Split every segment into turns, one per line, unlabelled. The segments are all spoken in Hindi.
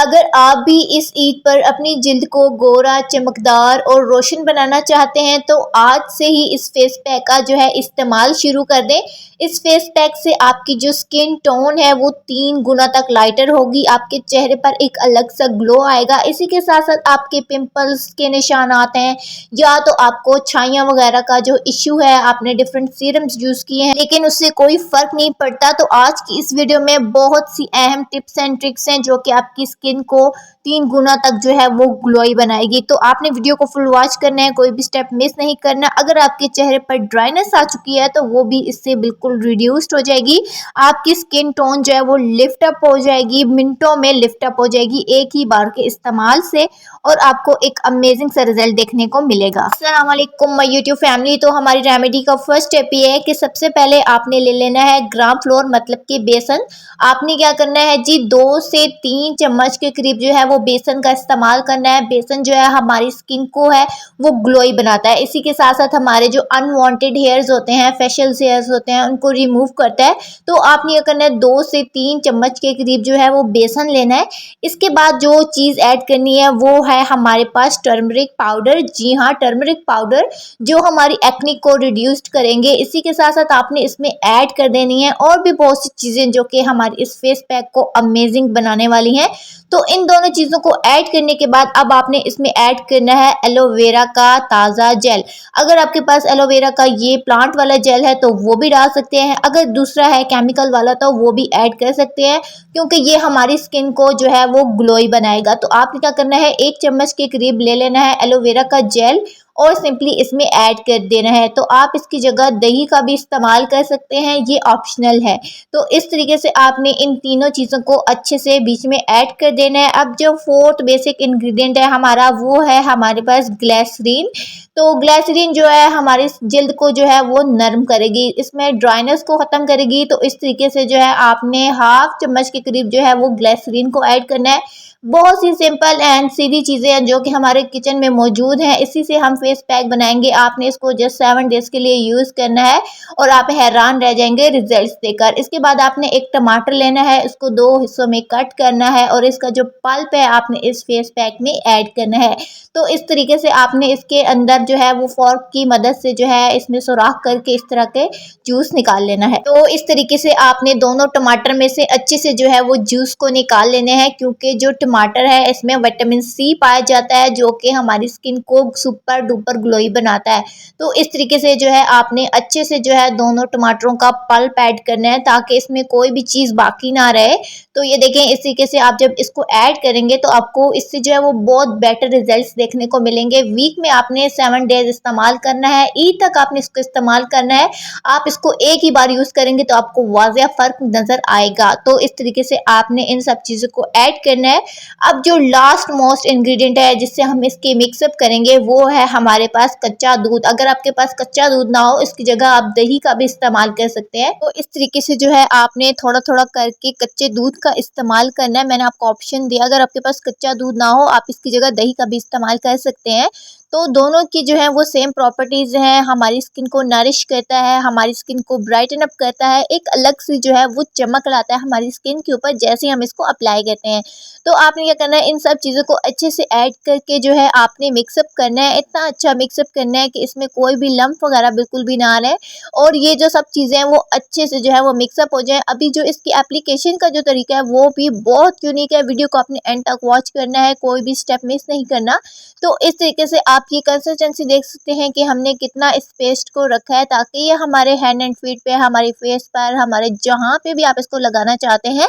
अगर आप भी इस ईद पर अपनी जिल्द को गोरा, चमकदार और रोशन बनाना चाहते हैं तो आज से ही इस फेस पैक का जो है इस्तेमाल शुरू कर दें। इस फेस पैक से आपकी जो स्किन टोन है वो 3 गुना तक लाइटर होगी। आपके चेहरे पर एक अलग सा ग्लो आएगा। इसी के साथ साथ आपके पिंपल्स के निशान आते हैं या तो आपको छाइयाँ वगैरह का जो इश्यू है, आपने डिफरेंट सीरम्स यूज़ किए हैं लेकिन उससे कोई फ़र्क नहीं पड़ता, तो आज की इस वीडियो में बहुत सी अहम टिप्स एंड ट्रिक्स हैं जो कि आपकी स्किन को 3 गुना तक जो है वो ग्लोई बनाएगी। तो आपने वीडियो को फुल वॉच करना है, कोई भी स्टेप मिस नहीं करना। अगर आपके चेहरे पर ड्राइनेस आ चुकी है तो वो भी इससे बिल्कुल रिड्यूस्ड हो जाएगी। आपकी स्किन टोन जो है वो लिफ्ट अप हो जाएगी, मिनटों में लिफ्ट अप हो जाएगी एक ही बार के इस्तेमाल से, और आपको एक अमेजिंग सा रिजल्ट देखने को मिलेगा। अस्सलाम वालेकुम माय यूट्यूब फैमिली। तो हमारी रेमेडी का फर्स्ट स्टेप ये है कि सबसे पहले आपने ले लेना है ग्राम फ्लोर मतलब कि बेसन। आपने क्या करना है जी, 2 से 3 चम्मच के करीब जो है वो बेसन का इस्तेमाल करना है। बेसन जो है हमारी स्किन को है वो ग्लोई बनाता है। इसी के साथ साथ हमारे जो अनवांटेड हेयर्स होते हैं, फेशियल हेयर्स होते हैं, उनको रिमूव करता है। तो आपने क्या करना है, 2 से 3 चम्मच के करीब जो है वो बेसन लेना है। इसके बाद जो चीज़ ऐड करनी है वो है हमारे पास टर्मरिक पाउडर। जी हाँ, टर्मरिक पाउडर जो हमारी एक्ने को रिड्यूस्ड करेंगे। इसी के साथ साथ आपने इसमें ऐड कर देनी है और भी बहुत सी चीज़ें जो कि हमारी इस फेस पैक को अमेजिंग बनाने वाली हैं। तो इन दोनों चीज़ों को ऐड करने के बाद अब आपने इसमें ऐड करना है एलोवेरा का ताज़ा जेल। अगर आपके पास एलोवेरा का ये प्लांट वाला जेल है तो वो भी डाल सकते हैं, अगर दूसरा है केमिकल वाला तो वो भी ऐड कर सकते हैं, क्योंकि ये हमारी स्किन को जो है वो ग्लोई बनाएगा। तो आपने क्या करना है, 1 चम्मच के करीब ले लेना है एलोवेरा का जेल और सिंपली इसमें ऐड कर देना है। तो आप इसकी जगह दही का भी इस्तेमाल कर सकते हैं, ये ऑप्शनल है। तो इस तरीके से आपने इन तीनों चीज़ों को अच्छे से बीच में ऐड कर देना है। अब जो फोर्थ बेसिक इंग्रेडिएंट है हमारा वो है हमारे पास ग्लिसरीन। तो ग्लिसरीन जो है हमारी जिल्द को जो है वो नरम करेगी, इसमें ड्राइनेस को ख़त्म करेगी। तो इस तरीके से जो है आपने हाफ चम्मच के करीब जो है वो ग्लिसरीन को ऐड करना है। बहुत सी सिंपल एंड सीधी चीज़ें हैं जो कि हमारे किचन में मौजूद हैं, इसी से हम फेस पैक बनाएंगे। आपने इसको जस्ट 7 डेज़ के लिए यूज़ करना है और आप हैरान रह जाएंगे रिजल्ट्स देखकर। इसके बाद आपने एक टमाटर लेना है, उसको 2 हिस्सों में कट करना है और इसका जो पल्प है आपने इस फेस पैक में ऐड करना है। तो इस तरीके से आपने इसके अंदर जो है वो फोर्क की मदद से जो है इसमें सुराख करके इस तरह के जूस निकाल लेना है। तो इस तरीके से आपने दोनों टमाटर में से अच्छे से जो है वो जूस को निकाल लेने हैं, क्योंकि जो टमाटर है इसमें विटामिन सी पाया जाता है जो कि हमारी स्किन को सुपर डुपर ग्लोई बनाता है। तो इस तरीके से जो है आपने अच्छे से जो है दोनों टमाटरों का पल्प ऐड करना है ताकि इसमें कोई भी चीज़ बाकी ना रहे। तो ये देखें, इस तरीके से आप जब इसको ऐड करेंगे तो आपको इससे जो है वो बहुत बेटर रिजल्ट्स देखने को मिलेंगे। वीक में आपने 7 डेज इस्तेमाल करना है, ईद तक आपने इसको इस्तेमाल करना है। आप इसको एक ही बार यूज़ करेंगे तो आपको वाज़ेह फ़र्क नज़र आएगा। तो इस तरीके से आपने इन सब चीज़ों को ऐड करना है। अब जो लास्ट मोस्ट इंग्रेडिएंट है जिससे हम इसके मिक्सअप करेंगे वो है हमारे पास कच्चा दूध। अगर आपके पास कच्चा दूध ना हो, इसकी जगह आप दही का भी इस्तेमाल कर सकते हैं। तो इस तरीके से जो है आपने थोड़ा थोड़ा करके कच्चे दूध का इस्तेमाल करना है। मैंने आपको ऑप्शन दिया, अगर आपके पास कच्चा दूध ना हो आप इसकी जगह दही का भी इस्तेमाल कर सकते हैं। तो दोनों की जो है वो सेम प्रॉपर्टीज़ हैं, हमारी स्किन को नरिश करता है, हमारी स्किन को ब्राइटन अप करता है, एक अलग सी जो है वो चमक लाता है हमारी स्किन के ऊपर जैसे ही हम इसको अप्लाई करते हैं। तो आपने क्या करना है, इन सब चीज़ों को अच्छे से ऐड करके जो है आपने मिक्सअप करना है। इतना अच्छा मिक्सअप करना है कि इसमें कोई भी लम्प वगैरह बिल्कुल भी ना रहे और ये जो सब चीज़ें हैं वो अच्छे से जो है वो मिक्सअप हो जाए। अभी जो इसकी एप्लीकेशन का जो तरीका है वो भी बहुत यूनिक है। वीडियो को आपने एंड तक वॉच करना है, कोई भी स्टेप मिस नहीं करना। तो इस तरीके से आप ये कंसिस्टेंसी देख सकते हैं कि हमने कितना इस पेस्ट को रखा है ताकि ये हमारे हैंड एंड फीट पे, हमारे फेस पर, हमारे जहाँ पे भी आप इसको लगाना चाहते हैं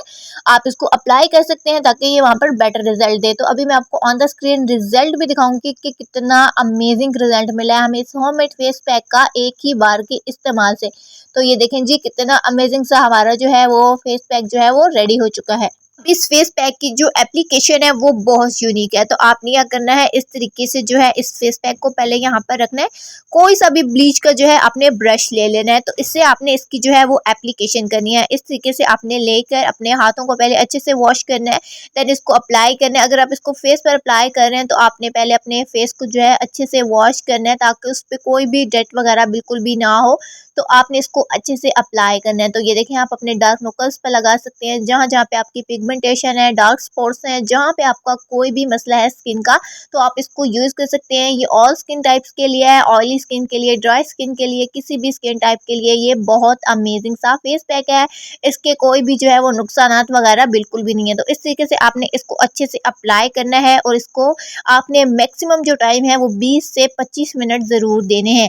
आप इसको अप्लाई कर सकते हैं ताकि ये वहाँ पर बेटर रिजल्ट दे। तो अभी मैं आपको ऑन द स्क्रीन रिजल्ट भी दिखाऊंगी कि कितना अमेजिंग रिजल्ट मिला है हमें इस होममेड फेस पैक का एक ही बार के इस्तेमाल से। तो ये देखें जी, कितना अमेजिंग सा हमारा जो है वो फेस पैक जो है वो रेडी हो चुका है। इस फेस पैक की जो एप्लीकेशन है वो बहुत यूनिक है। तो आपने क्या करना है, इस तरीके से जो है इस फेस पैक को पहले यहाँ पर रखना है। कोई सा भी ब्लीच का जो है आपने ब्रश ले लेना है, तो इससे आपने इसकी जो है वो एप्लीकेशन करनी है। इस तरीके से आपने लेकर अपने हाथों को पहले अच्छे से वॉश करना है, देन इसको अप्लाई करना है। अगर आप इसको फेस पर अप्लाई कर रहे हैं तो आपने पहले अपने फेस को जो है अच्छे से वॉश करना है ताकि उस पर कोई भी डस्ट वगैरह बिल्कुल भी ना हो। तो आपने इसको अच्छे से अप्लाई करना है। तो ये देखें, आप अपने डार्क नोकल्स पर लगा सकते हैं, जहाँ जहाँ पे आपकी पिगमेंट पिगमेंटेशन है, डार्क स्पॉट्स हैं, जहाँ पे आपका कोई भी मसला है स्किन का, तो आप इसको यूज़ कर सकते हैं। ये ऑल स्किन टाइप्स के लिए है, ऑयली स्किन के लिए, ड्राई स्किन के लिए, किसी भी स्किन टाइप के लिए ये बहुत अमेजिंग सा फेस पैक है। इसके कोई भी जो है वो नुकसानात वगैरह बिल्कुल भी नहीं है। तो इस तरीके से आपने इसको अच्छे से अप्लाई करना है और इसको आपने मैक्सिमम जो टाइम है वो 20 से 25 मिनट ज़रूर देने हैं।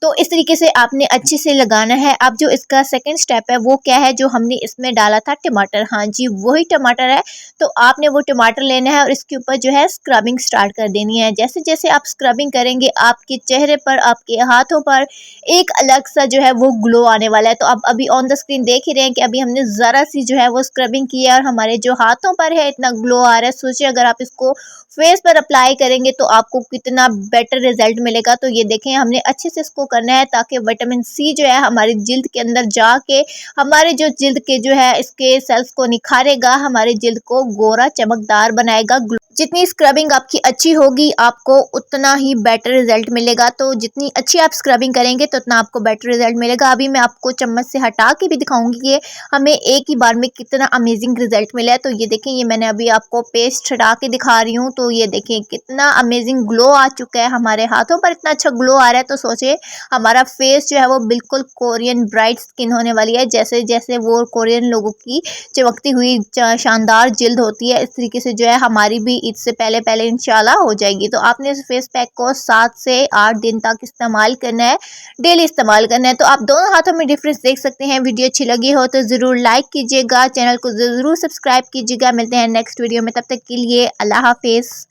तो इस तरीके से आपने अच्छे से लगाना है। अब जो इसका सेकंड स्टेप है वो क्या है, जो हमने इसमें डाला था टमाटर, हाँ जी वही टमाटर है। तो आपने वो टमाटर लेना है और इसके ऊपर जो है स्क्रबिंग स्टार्ट कर देनी है। जैसे जैसे आप स्क्रबिंग करेंगे आपके चेहरे पर, आपके हाथों पर एक अलग सा जो है वो ग्लो आने वाला है। तो आप अभी ऑन द स्क्रीन देख ही रहे हैं कि अभी हमने ज़रा सी जो है वो स्क्रबिंग की है और हमारे जो हाथों पर है इतना ग्लो आ रहा है। सोचिए अगर आप इसको फेस पर अप्लाई करेंगे तो आपको कितना बेटर रिजल्ट मिलेगा। तो ये देखें हमने अच्छे से इसको करना है ताकि विटामिन सी जो है हमारी जिल्द के अंदर जाके हमारे जो जिल्द के जो है इसके सेल्स को निखारेगा, हमारे जिल्द को गोरा चमकदार बनाएगा। जितनी स्क्रबिंग आपकी अच्छी होगी आपको उतना ही बेटर रिजल्ट मिलेगा। तो जितनी अच्छी आप स्क्रबिंग करेंगे तो उतना आपको बेटर रिजल्ट मिलेगा। अभी मैं आपको चम्मच से हटा के भी दिखाऊंगी कि हमें एक ही बार में कितना अमेजिंग रिजल्ट मिला है। तो ये देखें, ये मैंने अभी आपको पेस्ट हटा के दिखा रही हूँ। तो ये देखें कितना अमेजिंग ग्लो आ चुका है, हमारे हाथों पर इतना अच्छा ग्लो आ रहा है। तो सोचिए हमारा फेस जो है वो बिल्कुल कोरियन ब्राइट स्किन होने वाली है, जैसे जैसे वो कोरियन लोगों की चमकती हुई शानदार जिल्द होती है, इस तरीके से जो है हमारी भी इससे पहले पहले इंशाल्लाह हो जाएगी। तो आपने इस फेस पैक को 7 से 8 दिन तक इस्तेमाल करना है, डेली इस्तेमाल करना है। तो आप दोनों हाथों में डिफरेंस देख सकते हैं। वीडियो अच्छी लगी हो तो ज़रूर लाइक कीजिएगा, चैनल को ज़रूर सब्सक्राइब कीजिएगा। मिलते हैं नेक्स्ट वीडियो में, तब तक के लिए अल्लाह हाफिज़।